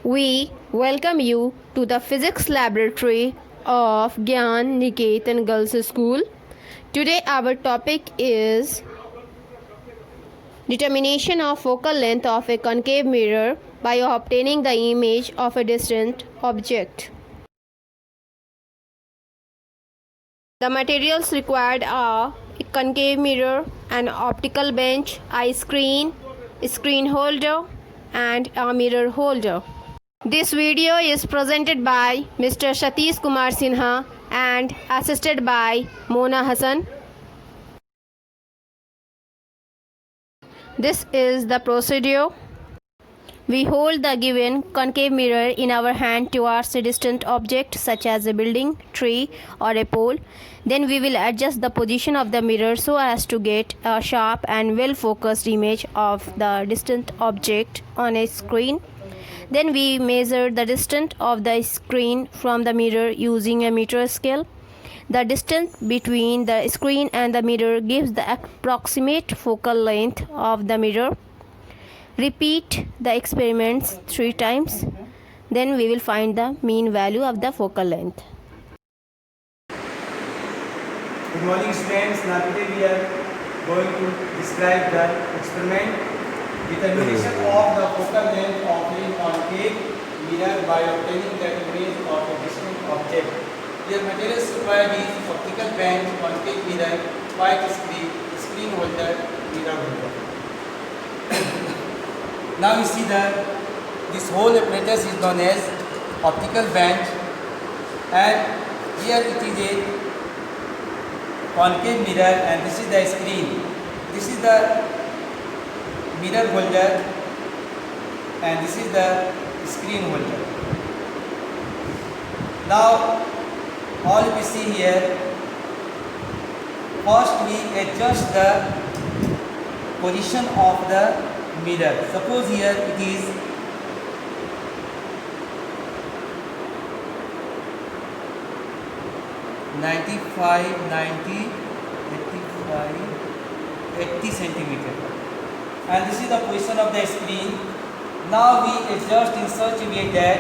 We welcome you to the physics laboratory of Gyan Niketan Girls School. Today our topic is determination of focal length of a concave mirror by obtaining the image of a distant object. The materials required are a concave mirror, an optical bench, eye screen, screen holder, and a mirror holder. This video is presented by Mr. Satish Kumar Sinha and assisted by Mona Hassan. This is the procedure. We hold the given concave mirror in our hand towards a distant object such as a building, tree, or a pole. Then we will adjust the position of the mirror so as to get a sharp and well-focused image of the distant object on a screen. Then we measure the distance of the screen from the mirror using a meter scale. The distance between the screen and the mirror gives the approximate focal length of the mirror. Repeat the experiments 3 times. Then we will find the mean value of the focal length. Good morning students. Now today we are going to describe the experiment. Determination of the focal length of a concave mirror by obtaining the image of a distant object. Here materials required is optical bench, concave mirror, white screen, screen holder, mirror holder. Now you see that this whole apparatus is known as optical bench, and here it is a concave mirror and this is the screen. This is the mirror holder and this is the screen holder. Now all we see here, first we adjust the position of the mirror. Suppose here it is 95, 90, 85, 80 centimeter. And this is the position of the screen. Now we adjust in such a way that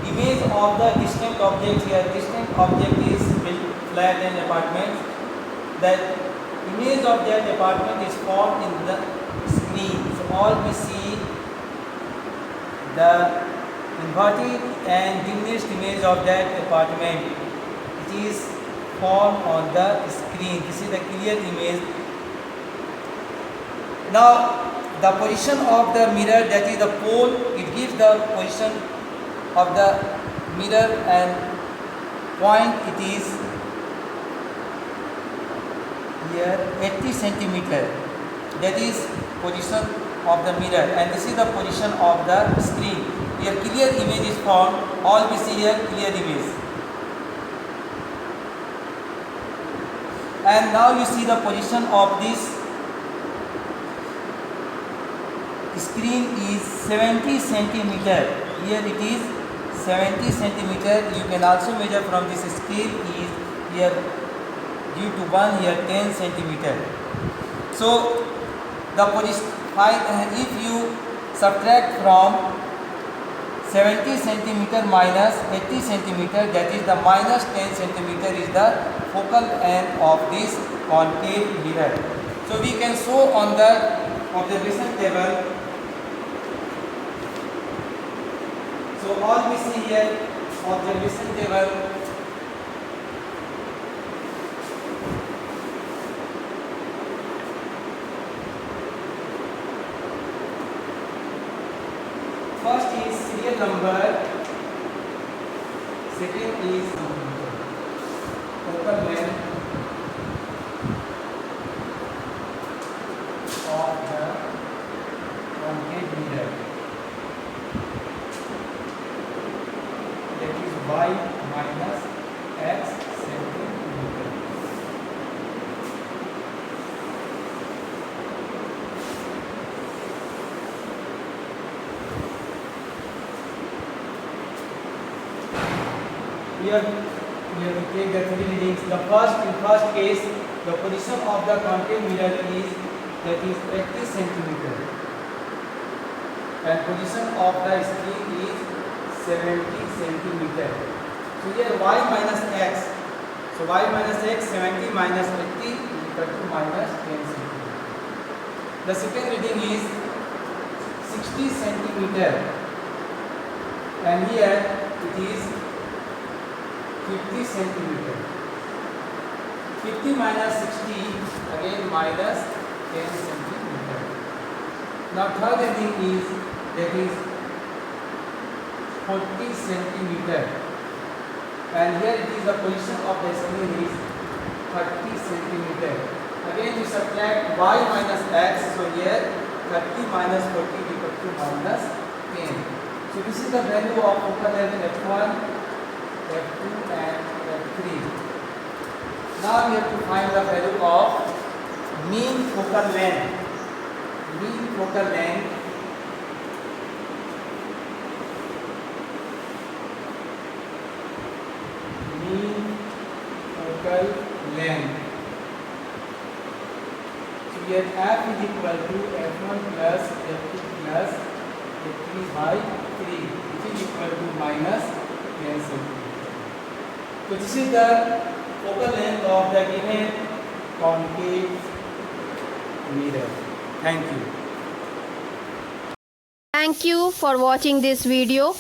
image of the distant object here, distant object is flat and apartment. That image of that apartment is formed in the screen. So all we see the inverted and diminished image of that apartment. It is formed on the screen. This is the clear image. Now the position of the mirror, that is the pole, it gives the position of the mirror and point it is here 80 centimeter. That is position of the mirror and this is the position of the screen. Here clear image is formed. All we see here clear image. And now you see the position of this screen is 70 centimeter. Here it is 70 centimeter. You can also measure from this scale is here due to 1 here 10 centimeter. So the position, if you subtract from 70 centimeter minus 80 centimeter, that is the minus 10 centimeter is the focal length of this concave mirror. So we can show on the observation table. So all we see here, observation table. First is serial number, second is focal length of the concave mirror. That is y minus x centimeter. Here we have to take the 3 readings. In first case, the position of the concave mirror is that is 80 centimeter, and position of the screen is 70 centimeter. So here y minus x. So y minus x 70 minus 80 is equal to minus 10 centimeter. The second reading is 60 centimeter, and here it is 50 centimeter. 50 minus 60 again minus 10 centimeter. Now third reading is, that is 40 centimeter, and here it is the position of the screen is 30 centimeter. Again you subtract y minus x, so here 30 minus 40 equal to minus 10. So this is the value of focal length f1, f2 and f3. Now we have to find the value of mean focal length. Mean focal length So here f is equal to f1 plus f2 plus f3 by 3, which is equal to minus 10 centimeter. So this is the focal length of the given concave mirror. Thank you. Thank you for watching this video.